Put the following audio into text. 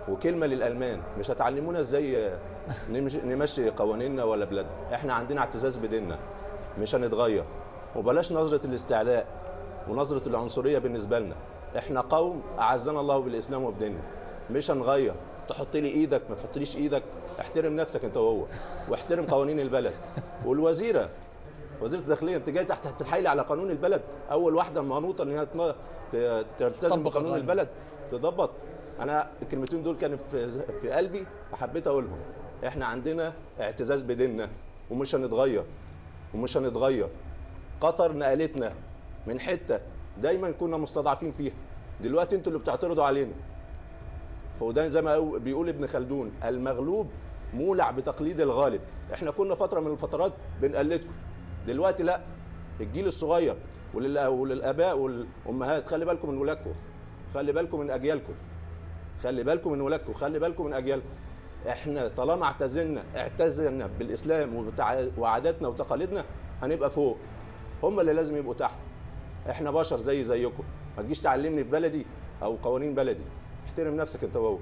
وكلمه للالمان، مش هتعلمونا ازاي نمشي قوانيننا ولا بلادنا. احنا عندنا اعتزاز بديننا، مش هنتغير. وبلاش نظره الاستعلاء ونظره العنصريه بالنسبه لنا. احنا قوم اعزنا الله بالاسلام وبديننا، مش هنغير. تحط لي ايدك ما تحطليش ايدك، احترم نفسك انت وهو، واحترم قوانين البلد. والوزيره، وزيره الداخليه، انت جاي تحت تتحايلي على قانون البلد، اول واحده منوطه ان هي تلتزم بقانون البلد، تضبط. انا الكلمتين دول كانوا في قلبي فحبيت اقولهم. احنا عندنا اعتزاز بديننا ومش هنتغير، ومش هنتغير. قطر نقلتنا من حته دايما كنا مستضعفين فيها، دلوقتي انتوا اللي بتعترضوا علينا. فوده زي ما بيقول ابن خلدون، المغلوب مولع بتقليد الغالب. احنا كنا فتره من الفترات بنقلدكم، دلوقتي لا. الجيل الصغير وللاباء والامهات، خلي بالكم من ولادكم، خلي بالكم من اجيالكم، خلي بالكم من ولادكم، خلي بالكم من اجيالكم. احنا طالما اعتزلنا بالاسلام وعاداتنا وتقاليدنا هنبقى فوق، هم اللي لازم يبقوا تحت. احنا بشر زيكم، ما تجيش تعلمني في بلدي او قوانين بلدي. احترم نفسك انت وهو.